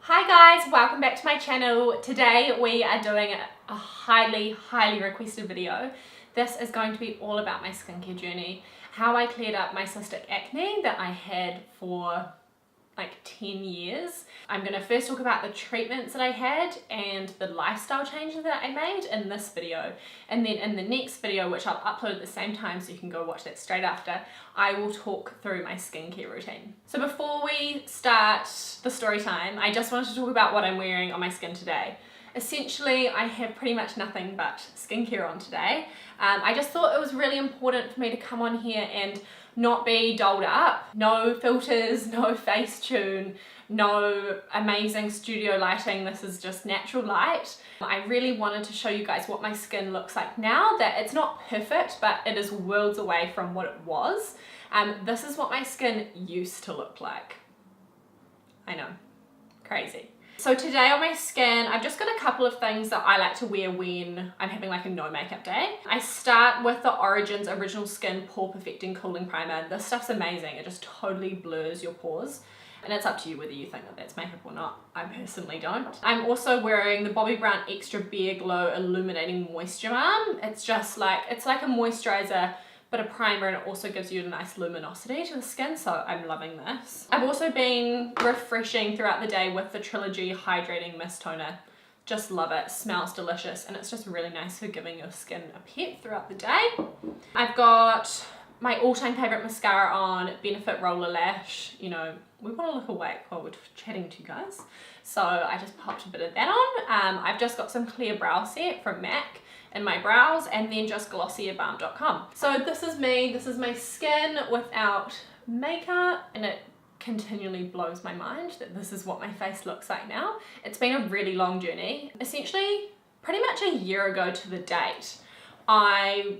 Hi guys, welcome back to my channel. Today we are doing a highly requested video. This is going to be all about my skincare journey, how I cleared up my cystic acne that I had for like 10 years. I'm going to first talk about the treatments that I had and the lifestyle changes that I made in this video, and then in the next video, which I'll upload at the same time so you can go watch that straight after, I will talk through my skincare routine. So before we start the story time, I just wanted to talk about what I'm wearing on my skin today. Essentially, I have pretty much nothing but skincare on today. I just thought it was really important for me to come on here and not be dolled up. No filters, no Facetune, no amazing studio lighting. This is just natural light. I really wanted to show you guys what my skin looks like now, that it's not perfect, but it is worlds away from what it was. This is what my skin used to look like. I know, crazy. So today on my skin, I've just got a couple of things that I like to wear when I'm having like a no makeup day. I start with the Origins Original Skin Pore Perfecting Cooling Primer. This stuff's amazing. It just totally blurs your pores. And it's up to you whether you think that that's makeup or not. I personally don't. I'm also wearing the Bobbi Brown Extra Bare Glow Illuminating Moisture Balm. It's just like, it's like a moisturizer, but a primer, and it also gives you a nice luminosity to the skin, so I'm loving this. I've also been refreshing throughout the day with the Trilogy Hydrating Mist Toner. Just love it, smells delicious, and it's just really nice for giving your skin a pep throughout the day. I've got my all-time favorite mascara on, Benefit Roller Lash. You know, we want to look awake while we're chatting to you guys, so I just popped a bit of that on. I've just got some clear brow set from MAC in my brows, and then just glossierbalm.com. So this is me, this is my skin without makeup, and it continually blows my mind that this is what my face looks like now. It's been a really long journey. Essentially, pretty much a year ago to the date, my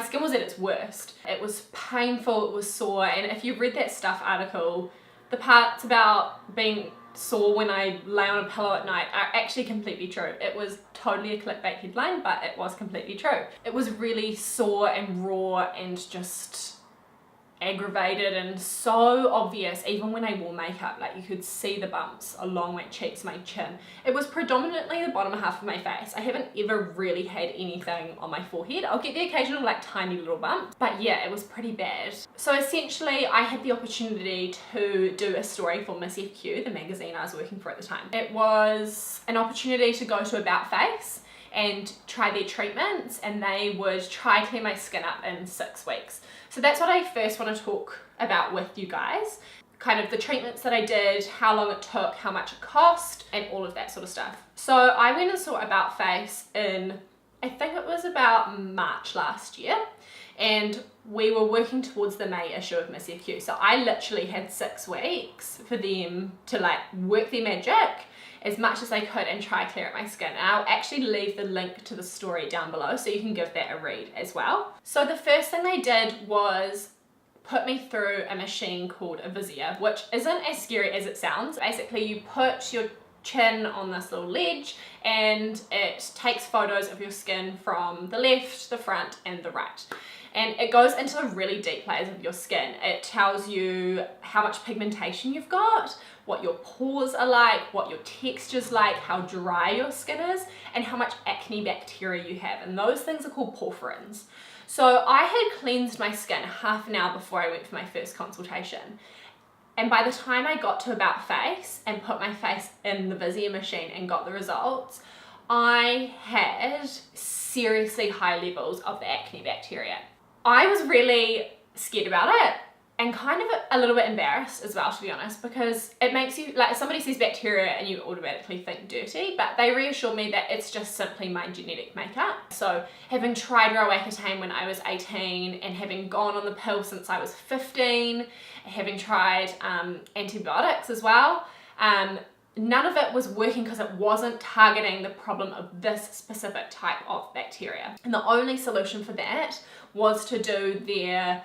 skin was at its worst. It was painful, it was sore, and if you read that Stuff article, the parts about being sore when I lay on a pillow at night are actually completely true. It was totally a clickbait headline, but it was completely true. It was really sore and raw and just aggravated and so obvious even when I wore makeup. Like, you could see the bumps along my cheeks, my chin. It was predominantly the bottom half of my face. I haven't ever really had anything on my forehead. I'll get the occasional like tiny little bump, but yeah, it was pretty bad. So essentially I had the opportunity to do a story for Miss FQ, the magazine I was working for at the time. It was an opportunity to go to About Face and try their treatments, and they would try to clear my skin up in 6 weeks. So that's what I first want to talk about with you guys. Kind of the treatments that I did, how long it took, how much it cost, and all of that sort of stuff. So I went and saw About Face in, I think it was about March last year, and we were working towards the May issue of Miss FQ. So I literally had 6 weeks for them to like work their magic as much as I could and try to clear up my skin. And I'll actually leave the link to the story down below so you can give that a read as well. So the first thing they did was put me through a machine called a Vizier, which isn't as scary as it sounds. Basically, you put your chin on this little ledge and it takes photos of your skin from the left, the front, and the right. And it goes into the really deep layers of your skin. It tells you how much pigmentation you've got, what your pores are like, what your texture's like, how dry your skin is, and how much acne bacteria you have. And those things are called porphyrins. So I had cleansed my skin half an hour before I went for my first consultation. And by the time I got to About Face and put my face in the Vizier machine and got the results, I had seriously high levels of the acne bacteria. I was really scared about it and kind of a little bit embarrassed as well, to be honest, because it makes you, like, somebody says bacteria and you automatically think dirty, but they reassured me that it's just simply my genetic makeup. So having tried Roaccutane when I was 18 and having gone on the pill since I was 15, having tried antibiotics as well, none of it was working because it wasn't targeting the problem of this specific type of bacteria. And the only solution for that was to do their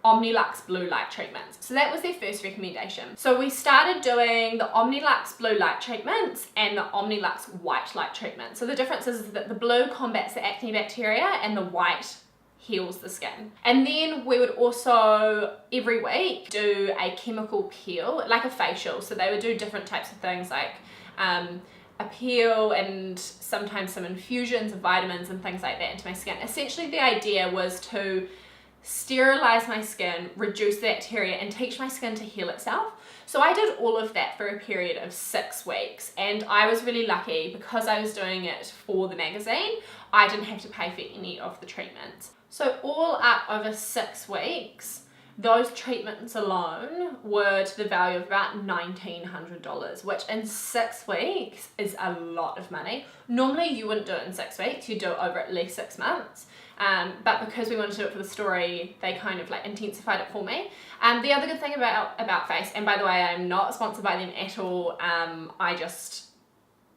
Omnilux blue light treatments. So that was their first recommendation. So we started doing the Omnilux blue light treatments and the Omnilux white light treatment. So the difference is that the blue combats the acne bacteria and the white heals the skin. And then we would also every week do a chemical peel, like a facial. So they would do different types of things like a peel and sometimes some infusions of vitamins and things like that into my skin. Essentially the idea was to sterilize my skin, reduce the bacteria, and teach my skin to heal itself. So I did all of that for a period of 6 weeks, and I was really lucky because I was doing it for the magazine. I didn't have to pay for any of the treatments. So all up over 6 weeks, those treatments alone were to the value of about $1,900, which in 6 weeks is a lot of money. Normally you wouldn't do it in 6 weeks, you'd do it over at least 6 months. But because we wanted to do it for the story, they kind of like intensified it for me. The other good thing about Face, and by the way, I'm not sponsored by them at all,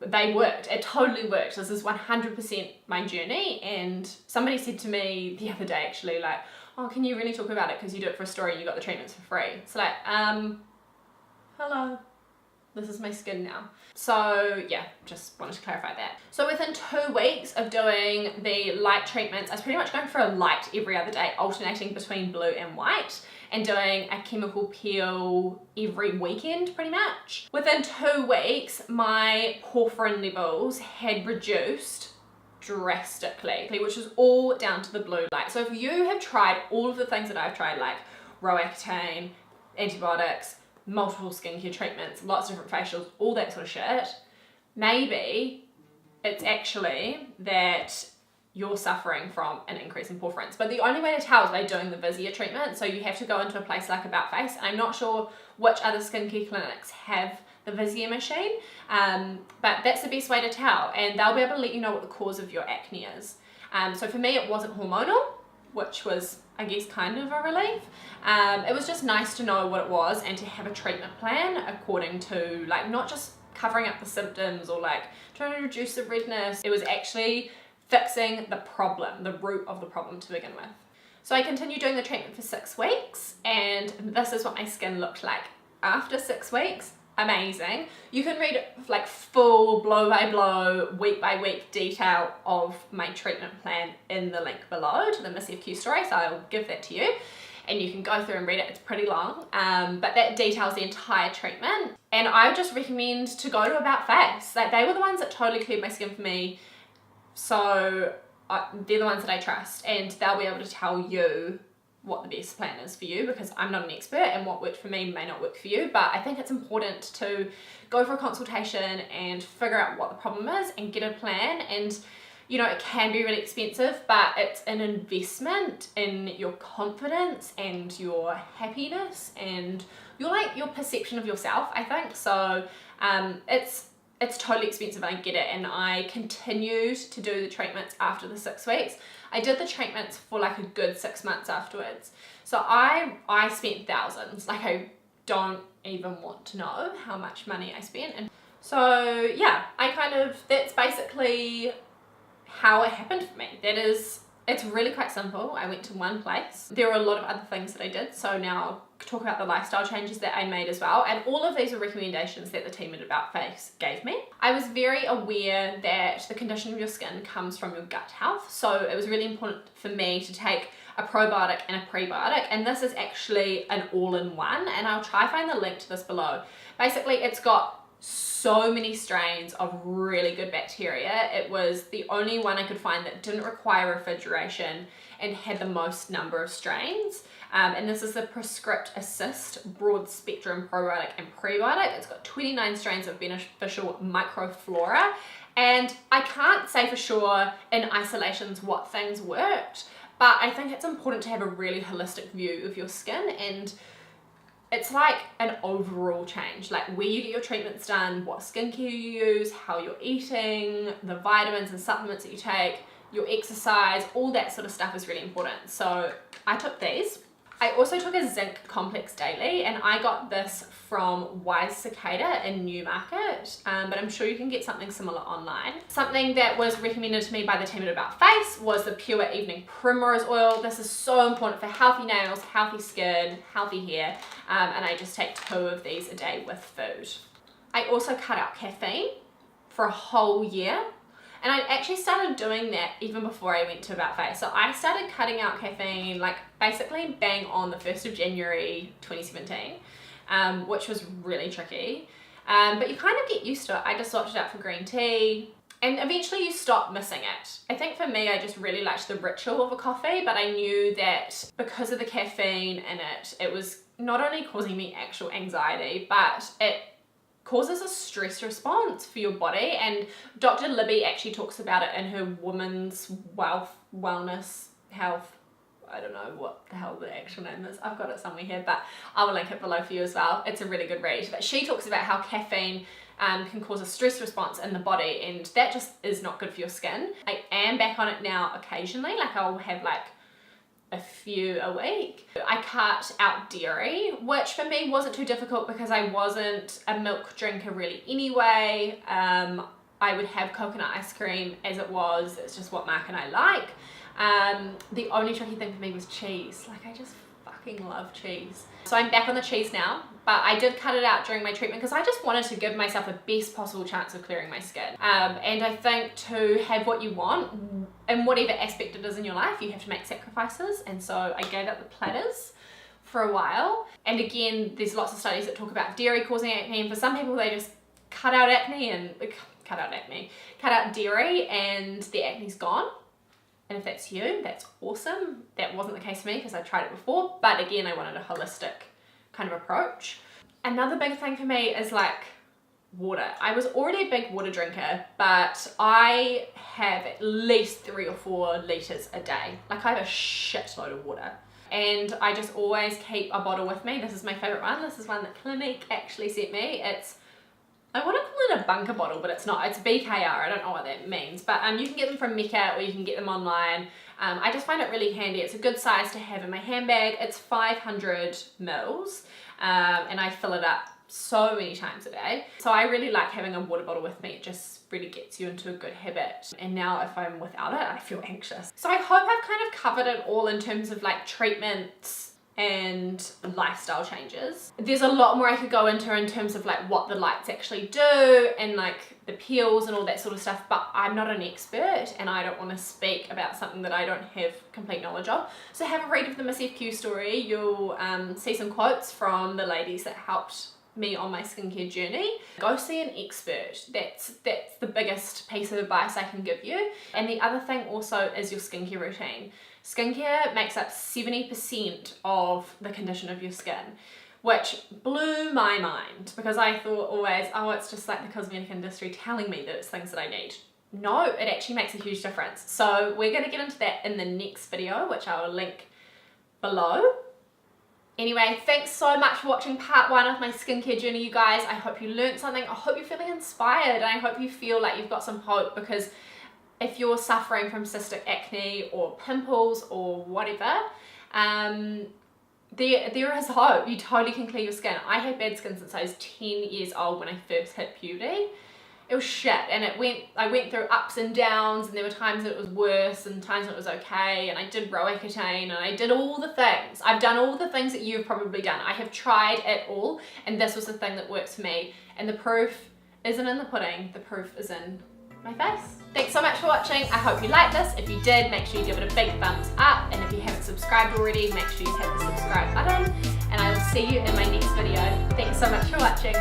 they worked. It totally worked. This is 100% my journey. And somebody said to me the other day actually, like, oh, can you really talk about it because you do it for a story and you got the treatments for free? It's like, hello, this is my skin now. So yeah, just wanted to clarify that. So within 2 weeks of doing the light treatments, I was pretty much going for a light every other day, alternating between blue and white, and doing a chemical peel every weekend pretty much. Within 2 weeks, my porphyrin levels had reduced drastically, which is all down to the blue light. So if you have tried all of the things that I've tried, like Roaccutane, antibiotics, multiple skincare treatments, lots of different facials, all that sort of shit, maybe it's actually that you're suffering from an increase in porphyrins. But the only way to tell is by doing the Visier treatment. So you have to go into a place like About Face. I'm not sure which other skincare clinics have the Visier machine, but that's the best way to tell, and they'll be able to let you know what the cause of your acne is. So for me, it wasn't hormonal, which was, I guess, kind of a relief. It was just nice to know what it was and to have a treatment plan according to, like, not just covering up the symptoms or like trying to reduce the redness. It was actually fixing the problem, the root of the problem to begin with. So I continued doing the treatment for 6 weeks, and this is what my skin looked like after 6 weeks. Amazing. You can read like full blow by blow, week by week detail of my treatment plan in the link below to the Missy FQ story, so I'll give that to you and you can go through and read it. It's pretty long, but that details the entire treatment, and I would just recommend to go to About Face. Like, they were the ones that totally cleared my skin for me, so they're the ones that I trust, and they'll be able to tell you what the best plan is for you, because I'm not an expert and what worked for me may not work for you. But I think it's important to go for a consultation and figure out what the problem is and get a plan. And you know, it can be really expensive, but it's an investment in your confidence and your happiness and your perception of yourself, I think. So it's totally expensive, and I get it, and I continued to do the treatments after the 6 weeks. I did the treatments for like a good 6 months afterwards. So I spent thousands. Like, I don't even want to know how much money I spent. And so yeah, that's basically how it happened for me. It's really quite simple. I went to one place. There were a lot of other things that I did, so now I'll talk about the lifestyle changes that I made as well, and all of these are recommendations that the team at About Face gave me. I was very aware that the condition of your skin comes from your gut health, so it was really important for me to take a probiotic and a prebiotic, and this is actually an all-in-one, and I'll try find the link to this below. Basically, it's got so many strains of really good bacteria. It was the only one I could find that didn't require refrigeration and had the most number of strains. And this is the Prescript Assist broad spectrum probiotic and prebiotic. It's got 29 strains of beneficial microflora, and I can't say for sure in isolations what things worked, but I think it's important to have a really holistic view of your skin, and it's like an overall change, like where you get your treatments done, what skincare you use, how you're eating, the vitamins and supplements that you take, your exercise, all that sort of stuff is really important. So I took these. I also took a zinc complex daily, and I got this from Wise Cicada in Newmarket, but I'm sure you can get something similar online. Something that was recommended to me by the team at About Face was the Pure Evening Primrose Oil. This is so important for healthy nails, healthy skin, healthy hair, and I just take 2 of these a day with food. I also cut out caffeine for a whole year. And I actually started doing that even before I went to about face. So I started cutting out caffeine like basically bang on the 1st of January 2017, which was really tricky. But you kind of get used to it. I just swapped it out for green tea. And eventually you stop missing it. I think for me, I just really liked the ritual of a coffee, but I knew that because of the caffeine in it, it was not only causing me actual anxiety, but it causes a stress response for your body. And Dr. Libby actually talks about it in her Women's Wellness Health. I don't know what the hell the actual name is. I've got it somewhere here, but I will link it below for you as well. It's a really good read. But she talks about how caffeine can cause a stress response in the body, and that just is not good for your skin. I am back on it now occasionally, like I'll have like a few a week. I cut out dairy, which for me wasn't too difficult because I wasn't a milk drinker really anyway. I would have coconut ice cream as it was. It's just what Mark and I like. The only tricky thing for me was cheese. Like I just fucking love cheese. So I'm back on the cheese now, but I did cut it out during my treatment because I just wanted to give myself the best possible chance of clearing my skin. And I think to have what you want, in whatever aspect it is in your life, you have to make sacrifices. And so I gave up the platters for a while. And again, there's lots of studies that talk about dairy causing acne, and for some people they just cut out dairy and the acne's gone. And if that's you, that's awesome. That wasn't the case for me because I tried it before, but again, I wanted a holistic kind of approach. Another big thing for me is like water. I was already a big water drinker, but I have at least 3 or 4 litres a day. Like I have a shitload of water. And I just always keep a bottle with me. This is my favourite one. This is one that Clinique actually sent me. I want to call it a bunker bottle, but it's not. It's BKR. I don't know what that means. But you can get them from Mecca or you can get them online. I just find it really handy. It's a good size to have in my handbag. It's 500 mils, and I fill it up so many times a day. So I really like having a water bottle with me. It just really gets you into a good habit. And now if I'm without it, I feel anxious. So I hope I've kind of covered it all in terms of like treatments and lifestyle changes. There's a lot more I could go into in terms of like what the lights actually do and like the peels and all that sort of stuff, but I'm not an expert and I don't want to speak about something that I don't have complete knowledge of. So have a read of the Miss FQ story. You'll see some quotes from the ladies that helped me on my skincare journey. Go see an expert. That's the biggest piece of advice I can give you. And the other thing also is your skincare routine. Skincare makes up 70% of the condition of your skin, which blew my mind because I thought always, oh, it's just like the cosmetic industry telling me that it's things that I need. No, it actually makes a huge difference. So we're going to get into that in the next video, which I will link below. Anyway, thanks so much for watching part 1 of my skincare journey, you guys. I hope you learned something. I hope you're feeling inspired, and I hope you feel like you've got some hope, because if you're suffering from cystic acne or pimples or whatever, there is hope. You totally can clear your skin. I had bad skin since I was 10 years old when I first hit puberty. It was shit, and I went through ups and downs, and there were times that it was worse and times that it was okay, and I did Roaccutane and I did all the things. I've done all the things that you've probably done. I have tried it all, and this was the thing that works for me. And the proof isn't in the pudding, the proof is in my face. Thanks so much for watching. I hope you liked this. If you did, make sure you give it a big thumbs up, and if you haven't subscribed already, make sure you hit the subscribe button, and I will see you in my next video. Thanks so much for watching.